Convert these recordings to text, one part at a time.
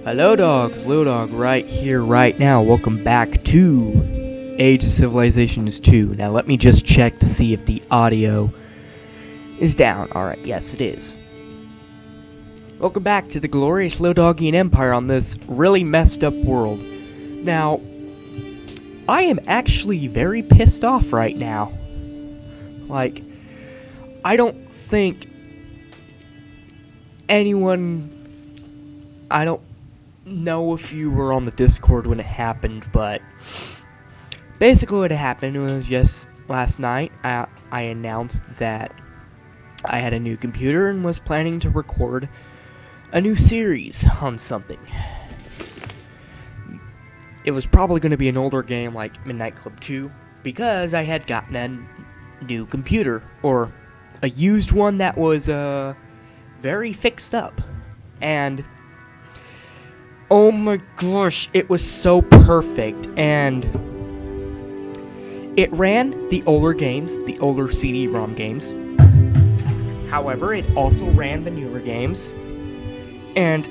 Hello dogs, Lildawg right here, right now. Welcome back to Age of Civilizations 2. Now let me just check to see if the audio is down. Alright, yes it is. Welcome back to the glorious Lildawgian Empire on this really messed up world. Now, I am actually very pissed off right now. Like, I don't think anyone... I don't know if you were on the Discord when it happened, but basically what happened was just last night I announced that I had a new computer and was planning to record a new series on something. It was probably going to be an older game like Midnight Club 2 because I had gotten a new computer, or a used one that was very fixed up, and oh my gosh, it was so perfect, and it ran the older games, the older CD-ROM games. However, it also ran the newer games, and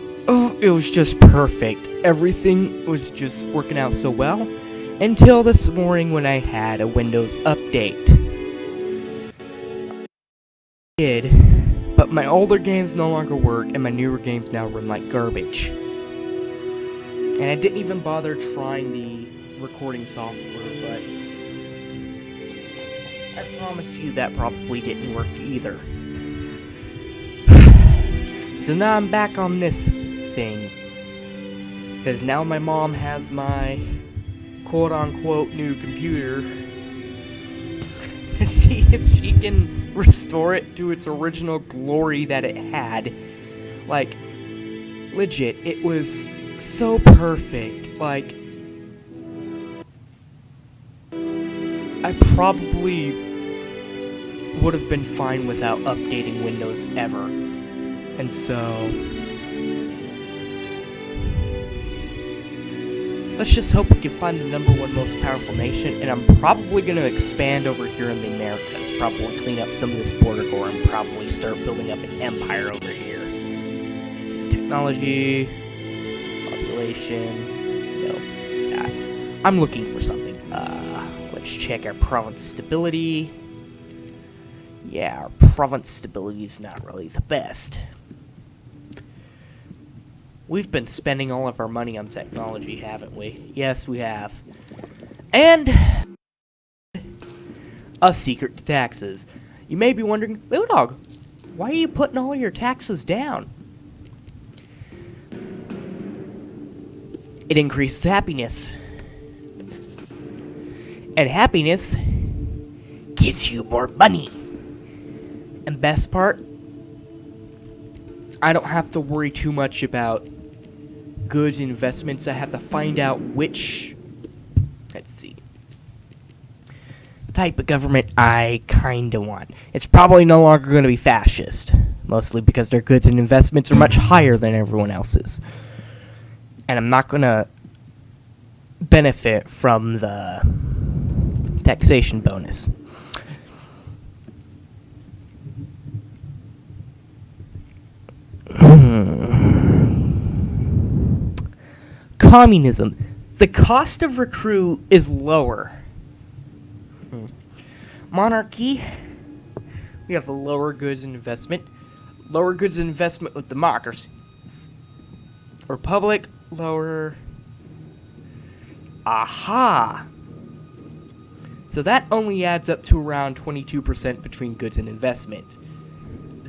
it was just perfect. Everything was just working out so well, until this morning when I had a Windows update. But my older games no longer work, and my newer games now run like garbage. And I didn't even bother trying the recording software, but I promise you that probably didn't work either. So now I'm back on this thing, because now my mom has my quote-unquote new computer to see if she can restore it to its original glory that it had. Like, legit, it was so perfect. Like, I probably would have been fine without updating Windows ever. And so let's just hope we can find the #1 most powerful nation, and I'm probably going to expand over here in the Americas, probably clean up some of this border gore, and probably start building up an empire over here. Let's see, technology, population, no, yeah, I'm looking for something. Let's check our province stability. Yeah, our province stability is not really the best. We've been spending all of our money on technology, haven't we? Yes, we have. And a secret to taxes. You may be wondering, Lildawg, why are you putting all your taxes down? It increases happiness. And happiness gives you more money. And best part, I don't have to worry too much about goods investments. I have to find out which, let's see, type of government I kinda want. It's probably no longer going to be fascist, mostly because their goods and investments are much higher than everyone else's. And I'm not going to benefit from the taxation bonus. Communism. The cost of recruit is lower. Monarchy. We have a lower goods and investment. Lower goods and investment with democracy. Republic, lower. Aha! So that only adds up to around 22% between goods and investment.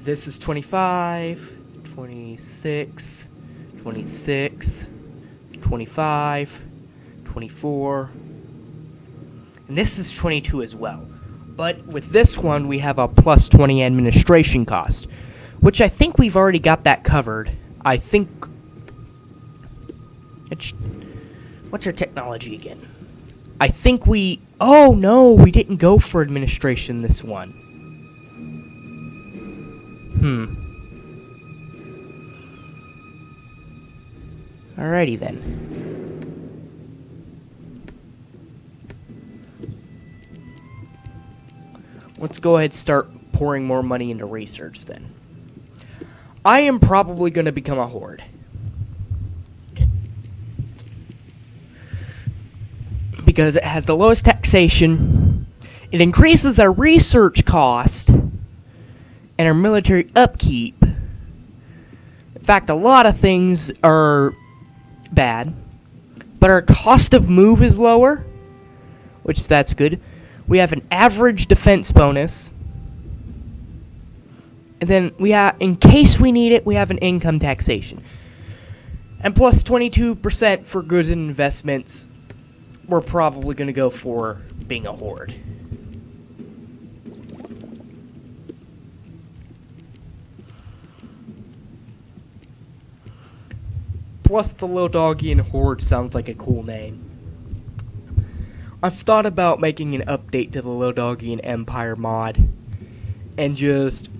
This is 25, 26, 26, 25, 24, and this is 22 as well. But with this one, we have a plus 20 administration cost, which I think we've already got that covered. I think... What's our technology again? I think we... Oh, no, we didn't go for administration this one. Alrighty then. Let's go ahead and start pouring more money into research then. I am probably going to become a horde. because it has the lowest taxation. It increases our research cost and our military upkeep. In fact, a lot of things are bad, but our cost of move is lower, which that's good. We have an average defense bonus. And then we have, in case we need it, we have an income taxation. And plus 22% for goods and investments. We're probably going to go for being a horde. Plus the Lildawgian horde sounds like a cool name. I've thought about making an update to the Lildawgian Empire mod and just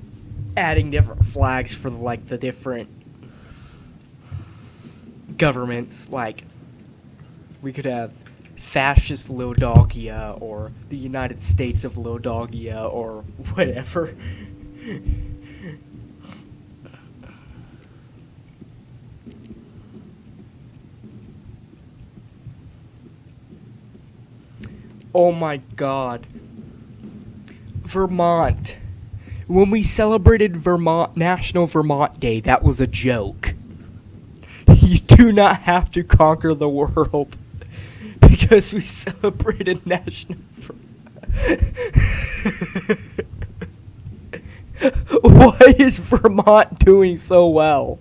adding different flags for the different governments. Like, we could have fascist Lildawgia or the United States of Lildawgia or whatever. Oh my god. Vermont. When we celebrated National Vermont Day, that was a joke. You do not have to conquer the world because we celebrated National Why is Vermont doing so well?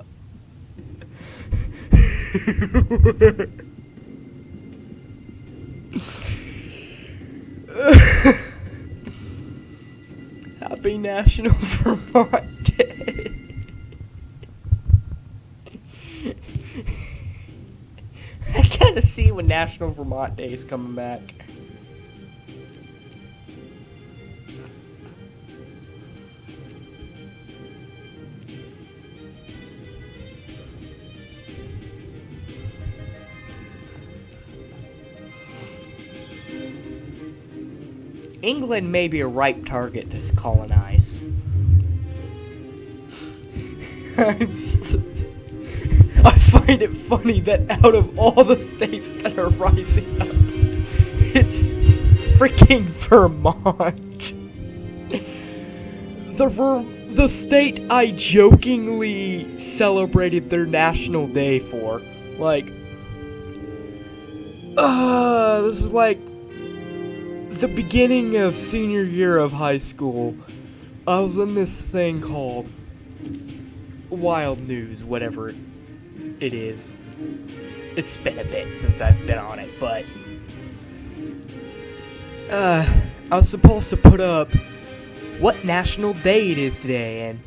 Happy National Vermont Day. I gotta see when National Vermont Day is coming back. England may be a ripe target to colonize. I find it funny that out of all the states that are rising up, it's freaking Vermont. The state I jokingly celebrated their National Day for. Like, this is like the beginning of senior year of high school. I was in this thing called Wild News, whatever it is. It's been a bit since I've been on it, but I was supposed to put up what national day it is today, and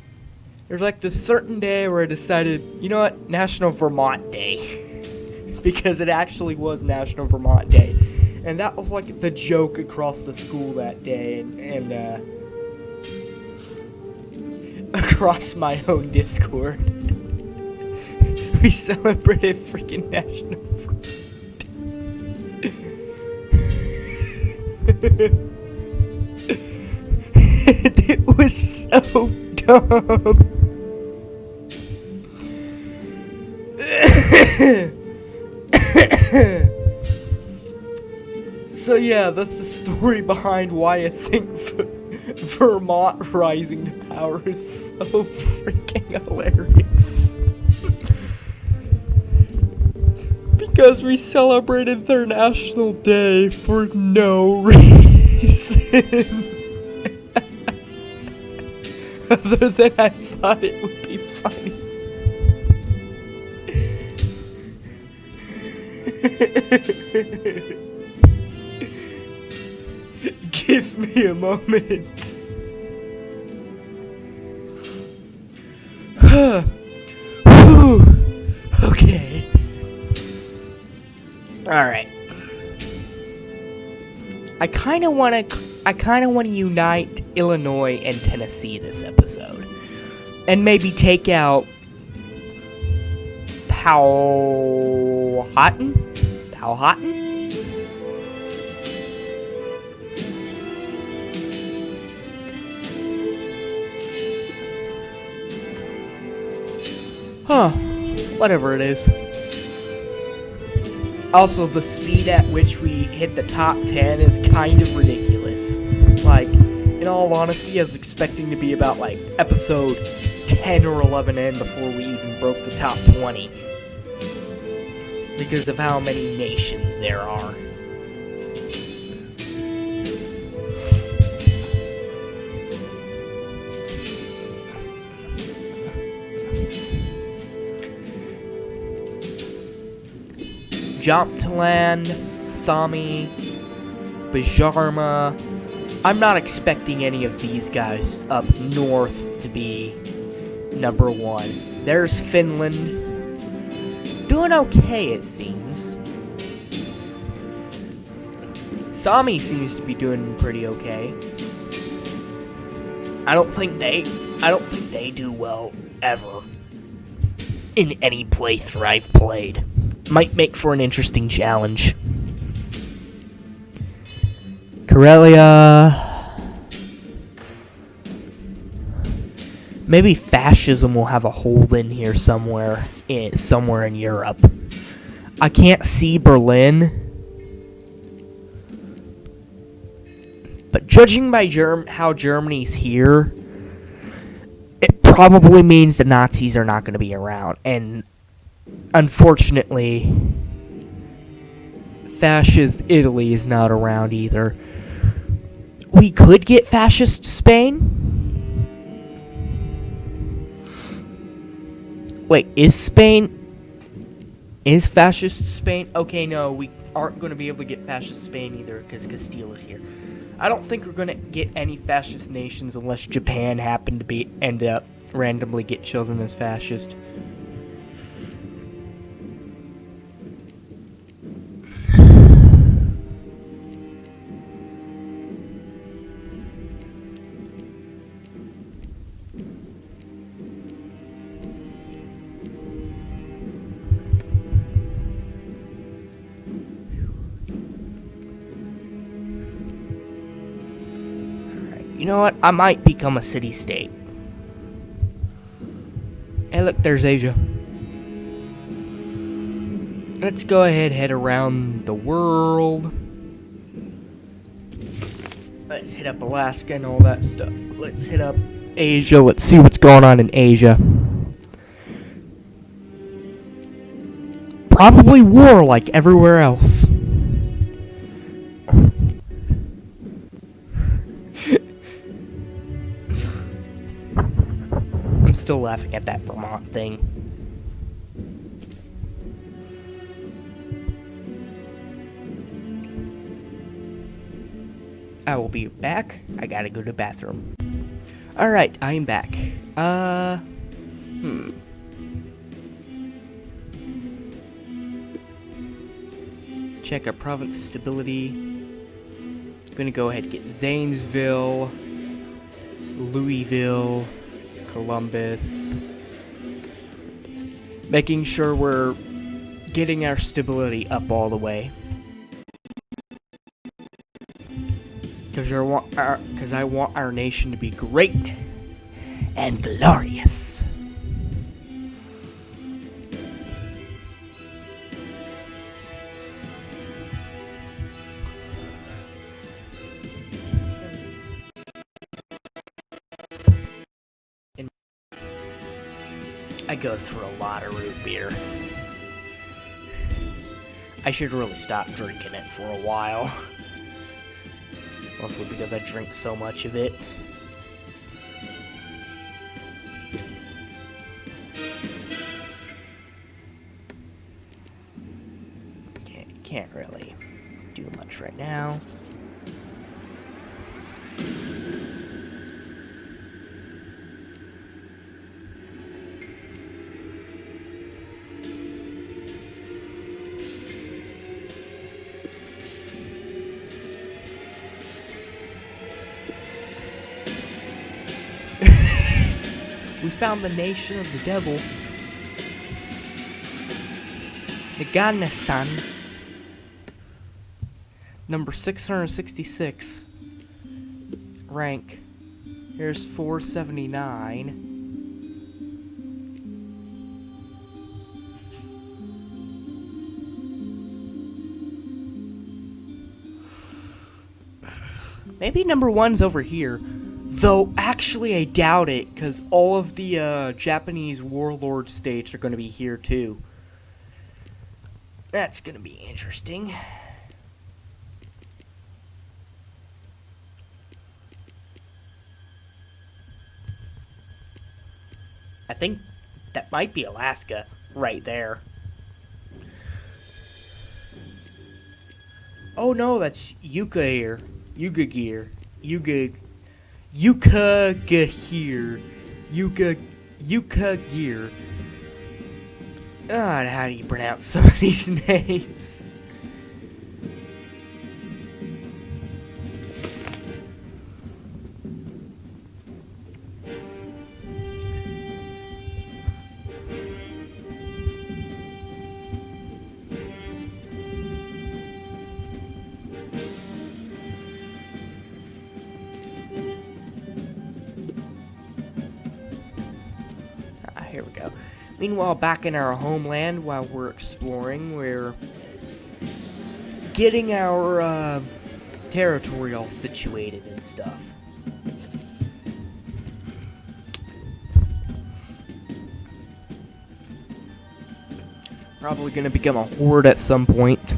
there's like this certain day where I decided, you know what, National Vermont Day, because it actually was National Vermont Day. And that was like the joke across the school that day, and across my own Discord. We celebrated freaking National And it was so dumb. So yeah, that's the story behind why I think Vermont rising to power is so freaking hilarious. Because we celebrated their National Day for no reason. Other than I thought it would be funny. Give me a moment. Okay. Alright. I kinda wanna unite Illinois and Tennessee this episode. And maybe take out Powhatan? Huh. Whatever it is. Also, the speed at which we hit the top 10 is kind of ridiculous. Like, in all honesty, I was expecting to be about, like, episode 10 or 11 in before we even broke the top 20. Because of how many nations there are. Jomtland, Sami, Bajarma. I'm not expecting any of these guys up north to be number 1. There's Finland. Doing okay, it seems. Sami seems to be doing pretty okay. I don't think they do well ever in any playthrough I've played. Might make for an interesting challenge. Karelia. Maybe fascism will have a hold in here somewhere in Europe. I can't see Berlin. But judging by how Germany's here, it probably means the Nazis are not going to be around. And unfortunately, fascist Italy is not around either. We could get fascist Spain. Wait, is fascist Spain? Okay, no, we aren't going to be able to get fascist Spain either because Castile is here. I don't think we're going to get any fascist nations unless Japan happened to end up randomly get chosen as fascist. You know what? I might become a city-state. Hey, look, there's Asia. Let's go ahead, head around the world. Let's hit up Alaska and all that stuff. Let's hit up Asia. Let's see what's going on in Asia. Probably war like everywhere else. I'm still laughing at that Vermont thing. I will be back. I gotta go to the bathroom. Alright, I am back. Check our province stability. Gonna go ahead and get Zanesville, Louisville, Columbus. Making sure we're getting our stability up all the way. Because I want our nation to be great and glorious. I go through a lot of root beer. I should really stop drinking it for a while. Mostly because I drink so much of it. Can't really do much right now. We found the nation of the devil. Nagana-san. Number 666. Rank. Here's 479. Maybe number one's over here. Though, actually, I doubt it, because all of the Japanese warlord states are going to be here, too. That's going to be interesting. I think that might be Alaska, right there. Oh no, that's Yukagir. Yukagir. Yukagir. God, how do you pronounce some of these names? Here we go. Meanwhile, back in our homeland, while we're exploring, we're getting our territory all situated and stuff. Probably gonna become a horde at some point.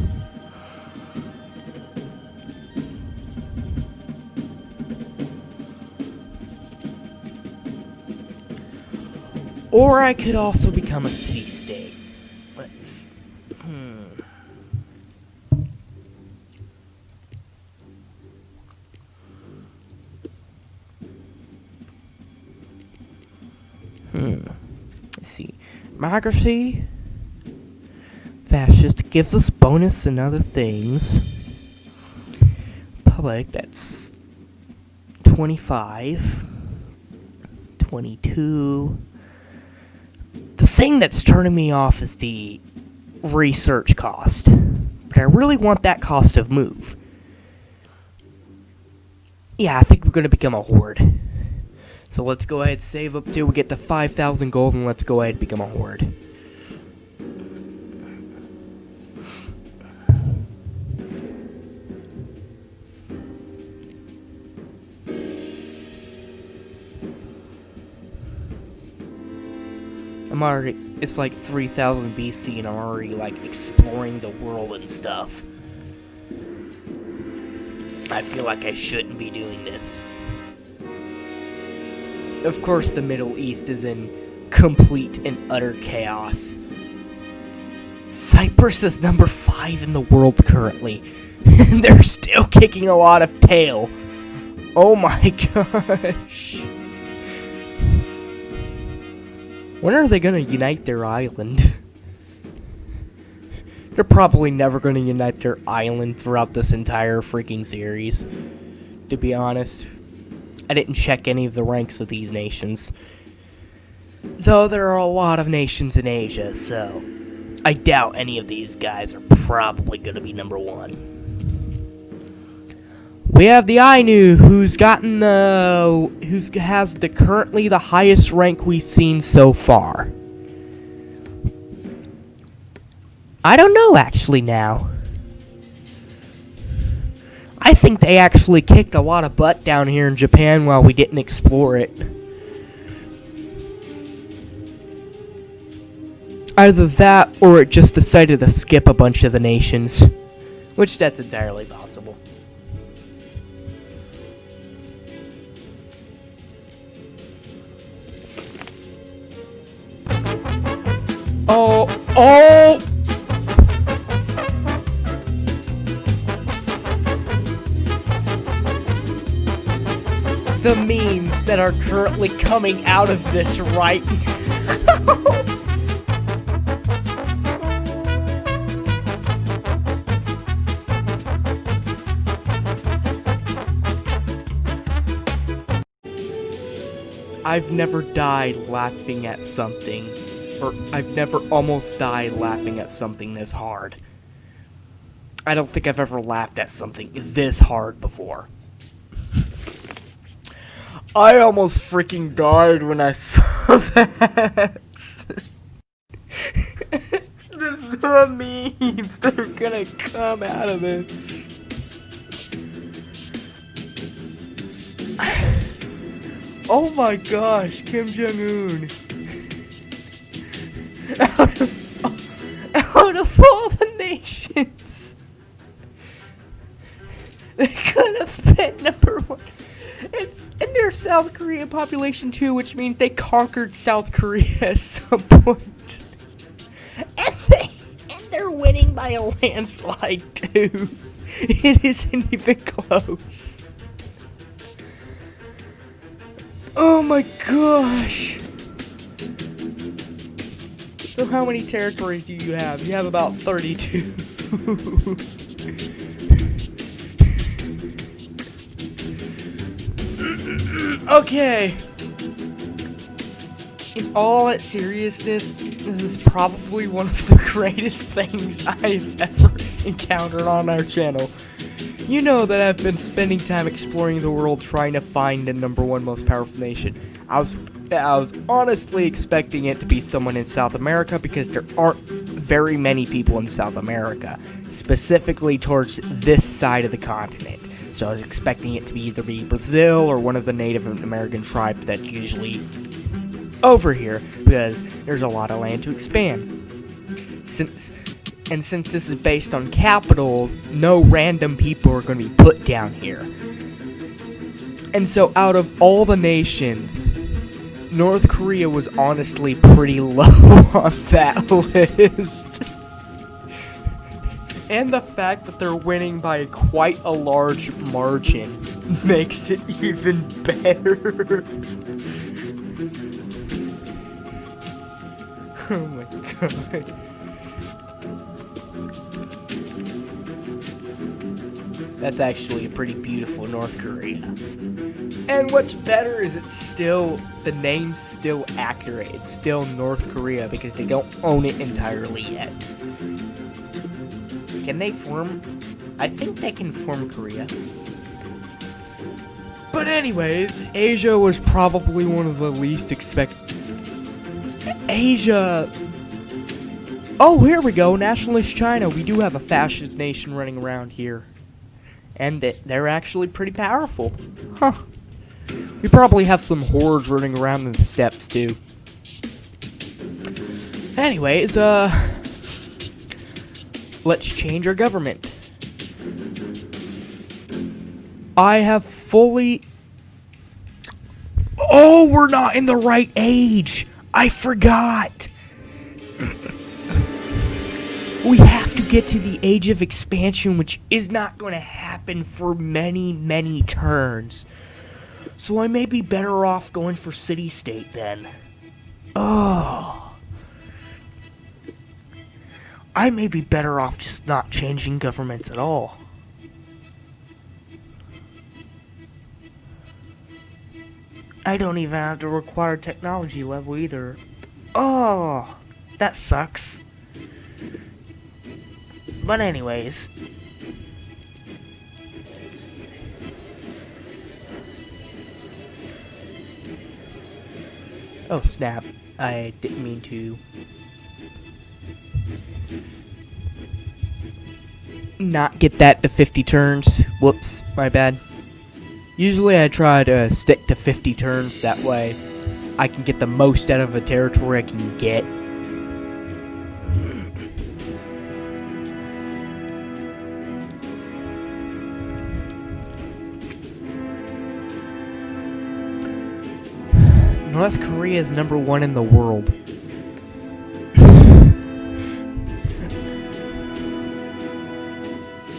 Or I could also become a city-state. Let's... Let's see. Democracy. Fascist gives us bonus and other things. Public, that's 25. 22... The thing that's turning me off is the research cost. But I really want that cost of move. Yeah, I think we're going to become a horde. So let's go ahead and save up till we get the 5,000 gold, and let's go ahead and become a horde. It's like 3000 BC and I'm already like exploring the world and stuff. I feel like I shouldn't be doing this. Of course, the Middle East is in complete and utter chaos. Cyprus is number 5 in the world currently. And they're still kicking a lot of tail. Oh my gosh. When are they gonna unite their island? They're probably never gonna unite their island throughout this entire freaking series. To be honest. I didn't check any of the ranks of these nations. Though there are a lot of nations in Asia, so I doubt any of these guys are probably gonna be number 1. We have the Ainu, who's gotten has currently the highest rank we've seen so far. I don't know actually now. I think they actually kicked a lot of butt down here in Japan while we didn't explore it. Either that, or it just decided to skip a bunch of the nations. Which, that's entirely possible. Oh! The memes that are currently coming out of this right now. I've never died laughing at something, or I've never almost died laughing at something this hard. I don't think I've ever laughed at something this hard before. I almost freaking died when I saw that. The memes that are gonna come out of this. Oh my gosh, Kim Jong-un. Out of all the nations, they could have been number one. And they're South Korean population too, which means they conquered South Korea at some point. And they're winning by a landslide too. It isn't even close. Oh my gosh. So how many territories do you have? You have about 32. Okay. In all seriousness, this is probably one of the greatest things I've ever encountered on our channel. You know that I've been spending time exploring the world trying to find the #1 most powerful nation. I was honestly expecting it to be someone in South America because there aren't very many people in South America, specifically towards this side of the continent. So I was expecting it to be either Brazil or one of the Native American tribes that usually over here because there's a lot of land to expand. Since this is based on capitals, no random people are going to be put down here. And so out of all the nations, North Korea was honestly pretty low on that list. And the fact that they're winning by quite a large margin makes it even better. Oh my god. That's actually a pretty beautiful North Korea. And what's better is the name's still accurate. It's still North Korea because they don't own it entirely yet. Can they form? I think they can form Korea. But anyways, Asia was probably one of the least expected. Asia. Oh, here we go. Nationalist China. We do have a fascist nation running around here. And they're actually pretty powerful. Huh. We probably have some hordes running around in the steppes too. Anyways, let's change our government. I have fully... Oh, we're not in the right age. I forgot. We have to get to the age of expansion, which is not going to happen for many, many turns. So I may be better off going for city-state then. Oh. I may be better off just not changing governments at all. I don't even have to require technology level either. Oh, that sucks. But anyways. Oh snap, I didn't mean to not get that to 50 turns. Whoops, my bad. Usually I try to stick to 50 turns, that way I can get the most out of a territory I can get. North Korea is #1 in the world.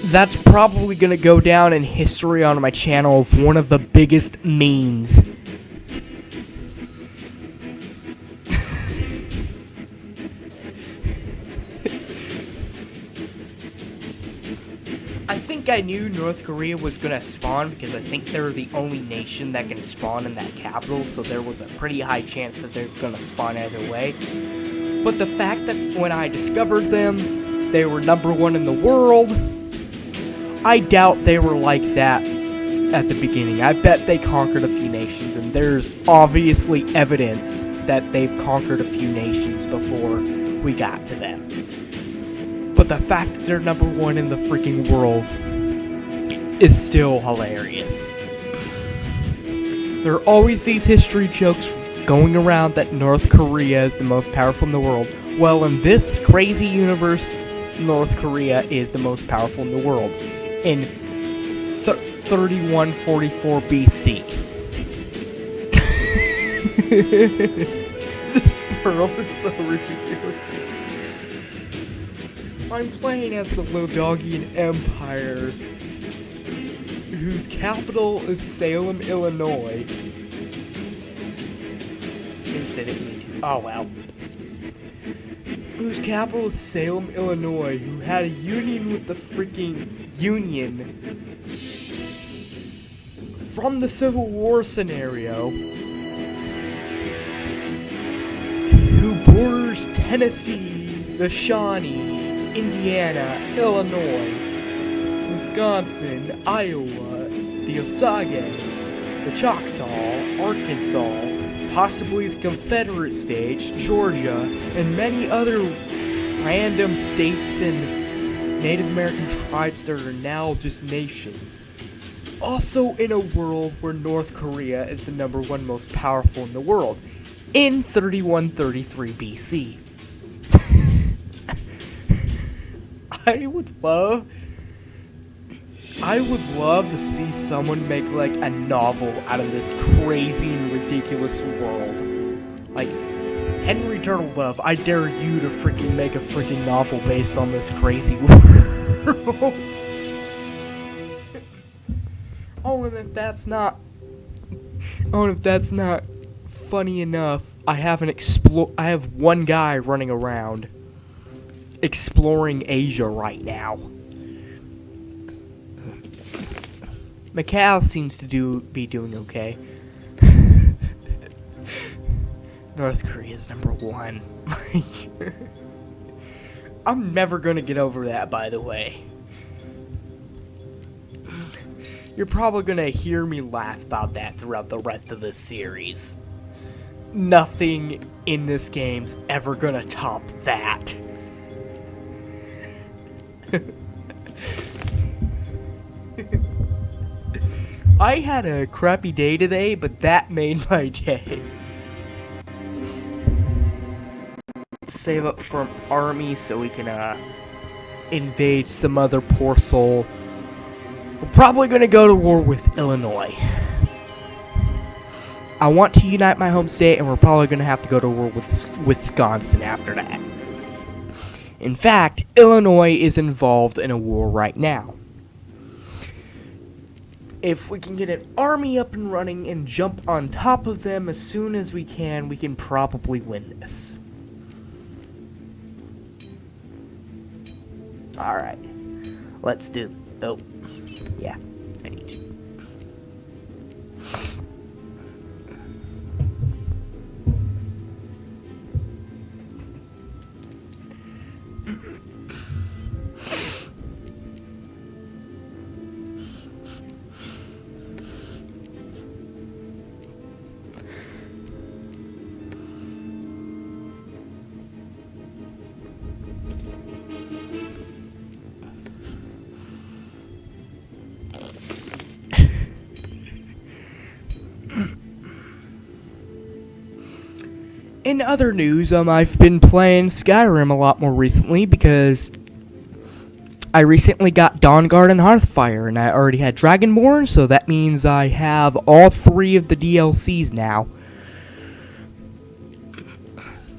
That's probably gonna go down in history on my channel of one of the biggest memes. I think I knew North Korea was gonna spawn because I think they're the only nation that can spawn in that capital, so there was a pretty high chance that they're gonna spawn either way. But the fact that when I discovered them, they were #1 in the world, I doubt they were like that at the beginning. I bet they conquered a few nations, and there's obviously evidence that they've conquered a few nations before we got to them. But the fact that they're #1 in the freaking world is still hilarious. There are always these history jokes going around that North Korea is the most powerful in the world. Well, in this crazy universe, North Korea is the most powerful in the world. In 3144 BC. This world is so ridiculous. I'm playing as the Lildawgian Empire, whose capital is Salem, Illinois. Oops, I didn't mean to. Oh, well. Whose capital is Salem, Illinois, who had a union with the freaking Union from the Civil War scenario, who borders Tennessee, the Shawnee, Indiana, Illinois, Wisconsin, Iowa, the Osage, the Choctaw, Arkansas, possibly the Confederate States, Georgia, and many other random states and Native American tribes that are now just nations. Also in a world where North Korea is the #1 most powerful in the world, in 3133 BC. I would love to see someone make like a novel out of this crazy and ridiculous world. Like, Henry Turtledove, I dare you to freaking make a freaking novel based on this crazy world. Oh, and if that's not funny enough, I have one guy running around exploring Asia right now. Macau seems to be doing okay. North Korea's #1. I'm never gonna get over that, by the way. You're probably gonna hear me laugh about that throughout the rest of this series. Nothing in this game's ever gonna top that. I had a crappy day today, but that made my day. Save up for an army so we can invade some other poor soul. We're probably gonna go to war with Illinois. I want to unite my home state, and we're probably gonna have to go to war with Wisconsin after that. In fact, Illinois is involved in a war right now. If we can get an army up and running and jump on top of them as soon as we can probably win this. Alright. Let's do... Oh. Yeah. I need to. In other news, I've been playing Skyrim a lot more recently because I recently got Dawnguard and Hearthfire, and I already had Dragonborn, so that means I have all 3 of the DLCs now.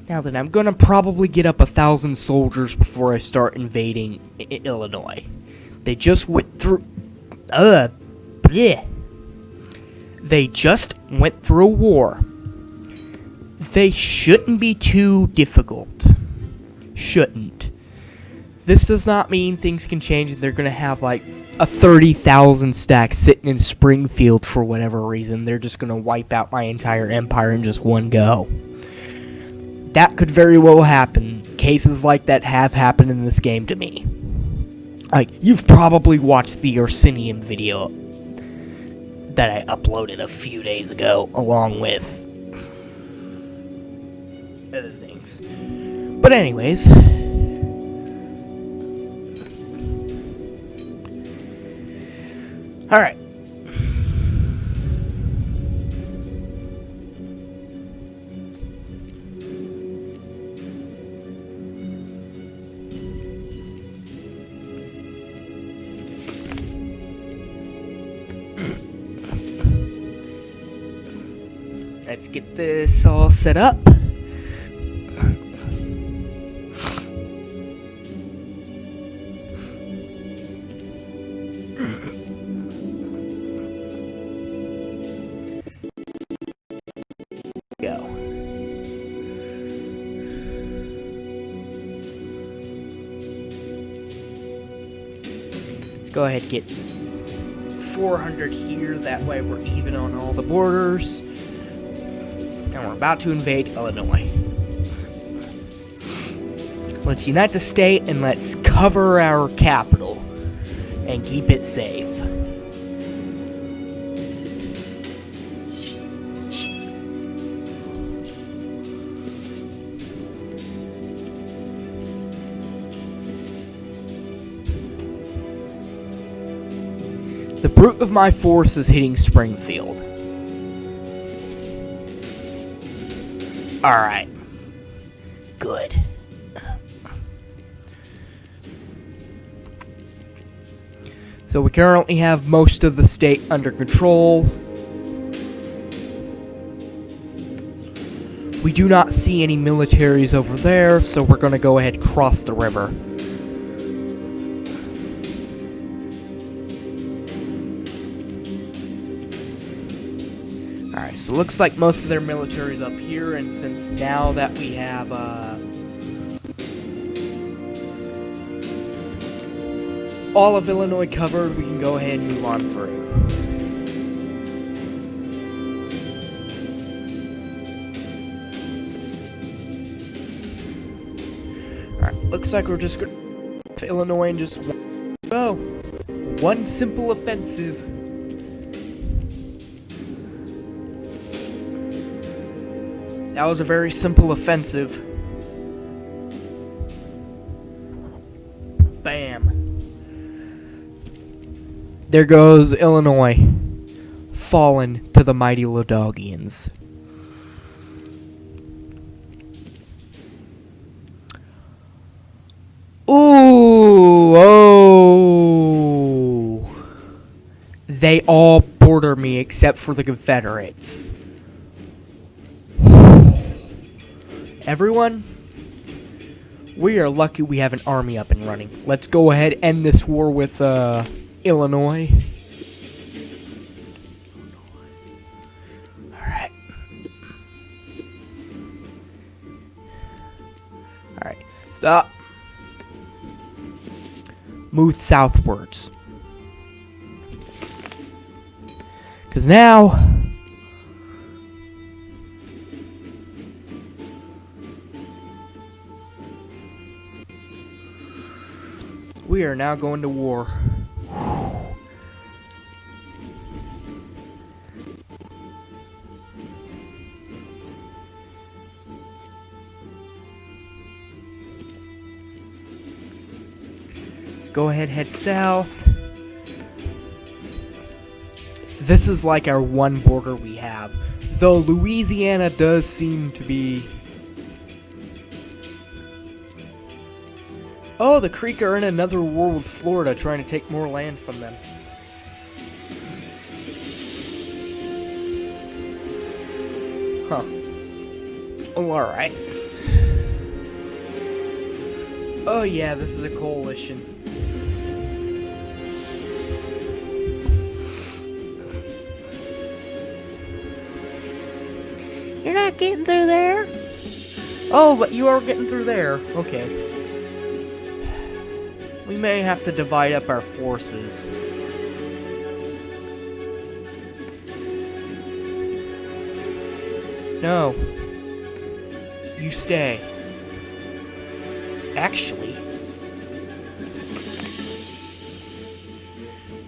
Now then, I'm gonna probably get up 1,000 soldiers before I start invading Illinois. They just went through... bleh. They just went through a war. They shouldn't be too difficult. Shouldn't. This does not mean things can change and they're gonna have like a 30,000 stack sitting in Springfield for whatever reason. They're just gonna wipe out my entire empire in just one go. That could very well happen. Cases like that have happened in this game to me. Like, you've probably watched the Orsinium video that I uploaded a few days ago, along with other things. But anyways, alright. let's get this all set up. Go. Let's go ahead and get 400 here, that way we're even on all the borders. And we're about to invade Illinois. Let's unite the state and let's cover our capital and keep it safe. The brute of my force is hitting Springfield. Alright. Good. So we currently have most of the state under control. We do not see any militaries over there, so we're going to go ahead and cross the river. Alright, so it looks like most of their military is up here, and since now that we have, all of Illinois covered, we can go ahead and move on through. Alright, looks like we're just gonna Illinois and just go. One simple offensive. That was a very simple offensive. Bam. There goes Illinois, fallen to the mighty Lildawgians. Ooh, oh. They all border me except for the Confederates. Everyone, we are lucky we have an army up and running. Let's go ahead and end this war with Illinois. Alright. Alright, stop. Move southwards. Because now we are now going to war. Let's go ahead, head south. This is like our one border we have. Though Louisiana does seem to be... Oh, the Creek are in another war with Florida, trying to take more land from them. Huh. Oh, alright. Oh yeah, this is a coalition. You're not getting through there? Oh, but you are getting through there. Okay. We may have to divide up our forces. No. You stay. Actually,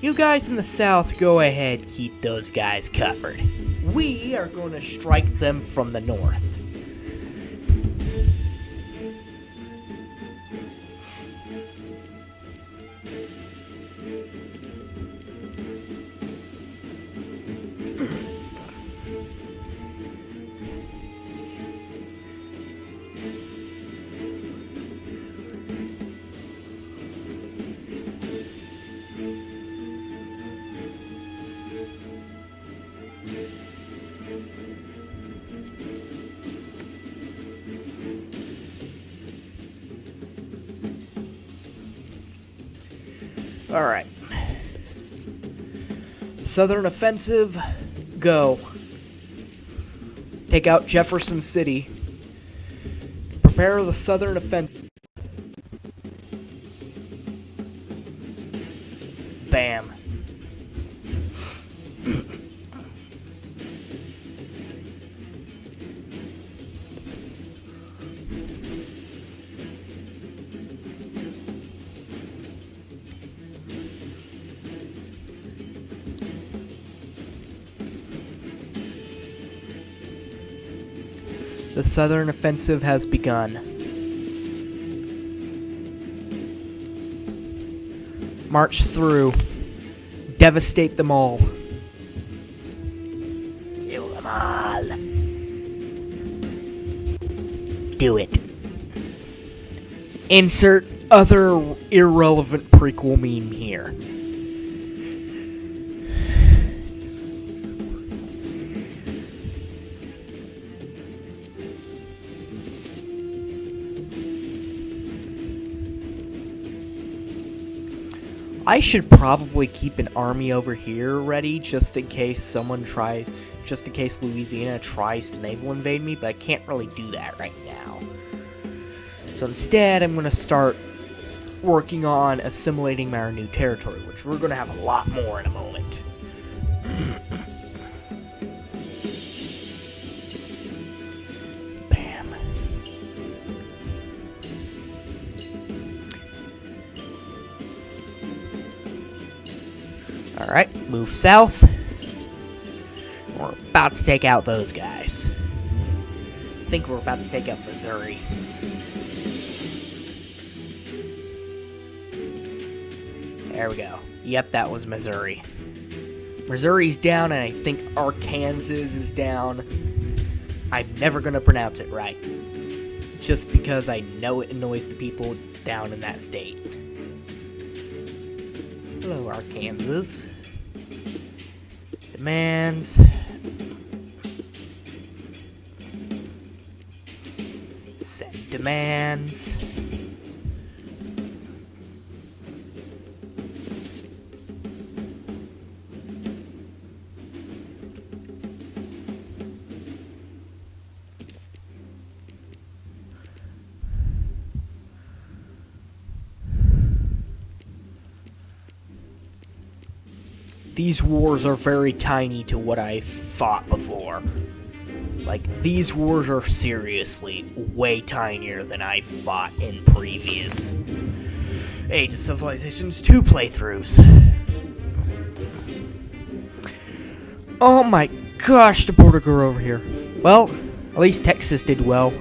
you guys in the south, go ahead, keep those guys covered. We are going to strike them from the north. Alright. Southern offensive, go. Take out Jefferson City. Prepare the southern offensive. Bam. The southern offensive has begun. March through. Devastate them all. Kill them all. Do it. Insert other irrelevant prequel meme here. I should probably keep an army over here ready just in case Louisiana tries to naval invade me, but I can't really do that right now. So instead, I'm going to start working on assimilating my new territory, which we're going to have a lot more in a moment. Bam. Alright, move south. We're about to take out those guys. I think we're about to take out Missouri. There we go. Yep, that was Missouri. Missouri's down, and I think Arkansas is down. I'm never going to pronounce it right. Just because I know it annoys the people down in that state. Hello, Arkansas. Demands. Set demands. These wars are very tiny to what I fought before. Like, these wars are seriously way tinier than I fought in previous Age of Civilizations 2 playthroughs. Oh my gosh, the border grew over here. Well, at least Texas did well.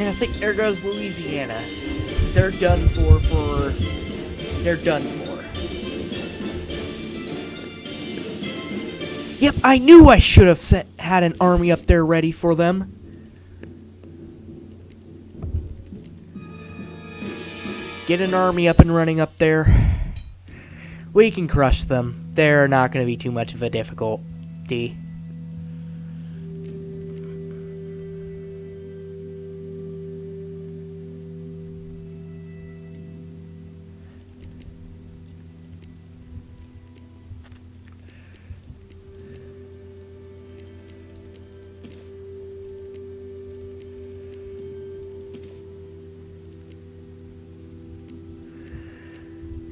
And I think there goes Louisiana. They're done for. They're done for. Yep, I knew I should have had an army up there ready for them. Get an army up and running up there. We can crush them. They're not going to be too much of a difficulty.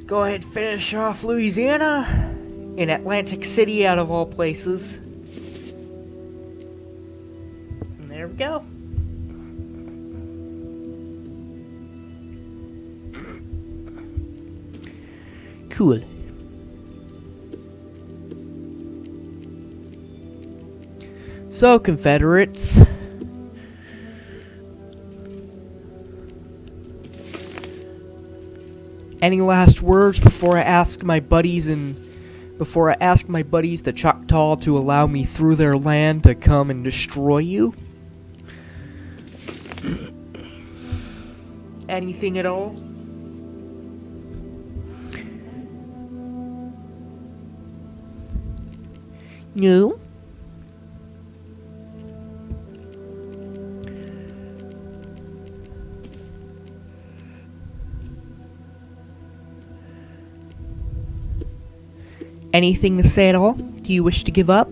Go ahead and finish off Louisiana in Atlantic City, out of all places. And there we go. Cool. So, Confederates. Any last words before I ask my buddies the Choctaw to allow me through their land to come and destroy you? Anything at all? No. Anything to say at all? Do you wish to give up?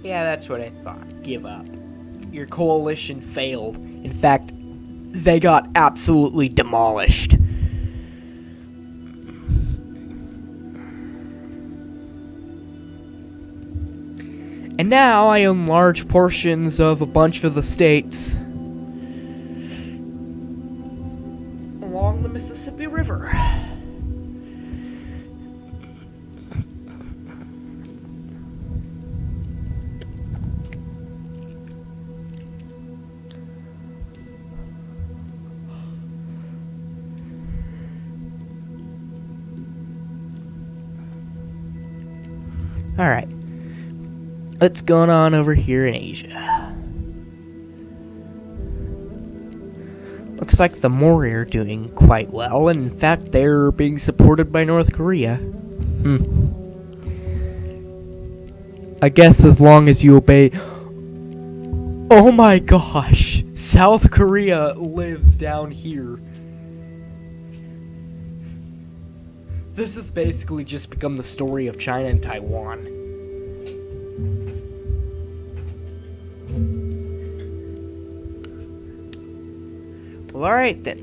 Yeah, that's what I thought. Give up. Your coalition failed. In fact, they got absolutely demolished. And now I own large portions of a bunch of the states along the Mississippi River. Alright. What's going on over here in Asia? Looks like the Mori are doing quite well, and in fact, they're being supported by North Korea. I guess as long as you obey... Oh my gosh! South Korea lives down here. This has basically just become the story of China and Taiwan. Well, alright then.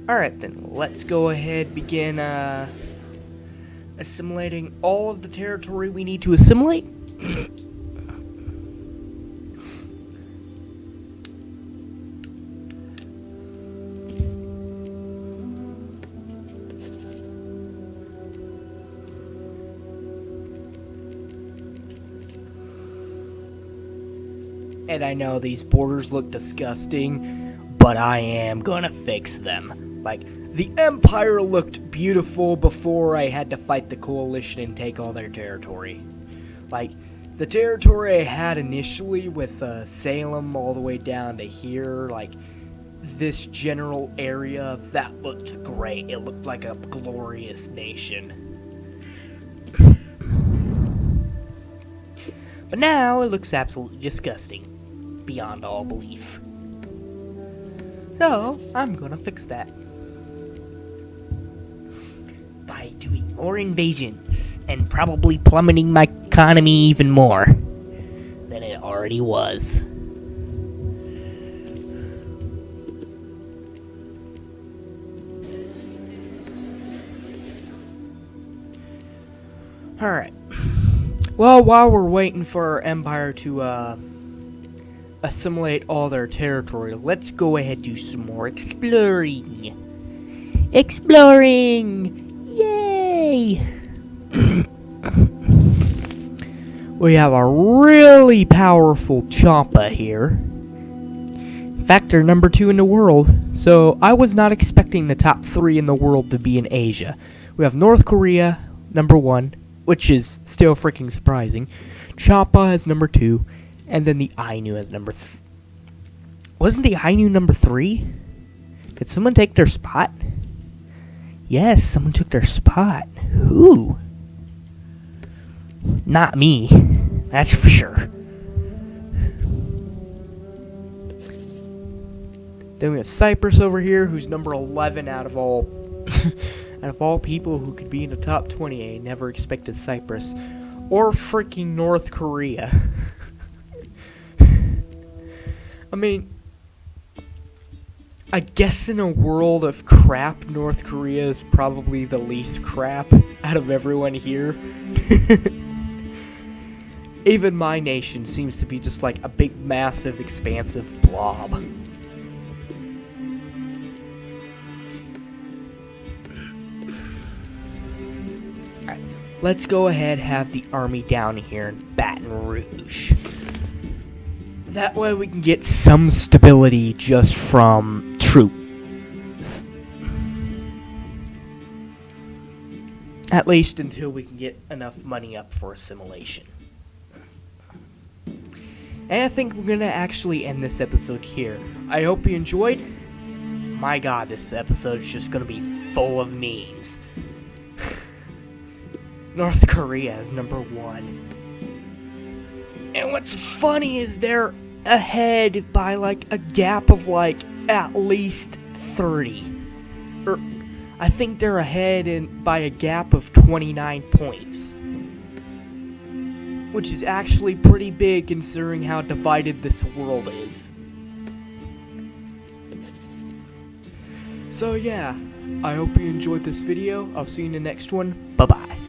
Alright then, let's go ahead begin assimilating all of the territory we need to assimilate. And I know these borders look disgusting, but I am gonna fix them. Like, the Empire looked beautiful before I had to fight the Coalition and take all their territory. Like, the territory I had initially with Salem all the way down to here, like, this general area, that looked great. It looked like a glorious nation. But now it looks absolutely disgusting. Beyond all belief. So, I'm gonna fix that. By doing more invasions, and probably plummeting my economy even more than it already was. Alright. Well, while we're waiting for our empire to, assimilate all their territory, let's go ahead and do some more exploring. Exploring! Yay! We have a really powerful Champa here. In fact, they're number 2 in the world, so I was not expecting the top 3 in the world to be in Asia. We have North Korea, number 1, which is still freaking surprising. Champa as number 2. And then the Ainu as number... Wasn't the Ainu number 3? Did someone take their spot? Yes, someone took their spot. Who? Not me. That's for sure. Then we have Cyprus over here, who's number 11 out of all... out of all people who could be in the top 20. I never expected Cyprus. Or freaking North Korea. I mean, I guess in a world of crap, North Korea is probably the least crap out of everyone here. Even my nation seems to be just like a big, massive, expansive blob. Alright, let's go ahead and have the army down here in Baton Rouge. That way we can get some stability just from troops. At least until we can get enough money up for assimilation. And I think we're going to actually end this episode here. I hope you enjoyed. My god, this episode is just going to be full of memes. North Korea is #1. And what's funny is they're ahead by like a gap of like at least 30. Or I think they're ahead by a gap of 29 points. Which is actually pretty big considering how divided this world is. So yeah, I hope you enjoyed this video. I'll see you in the next one. Bye-bye.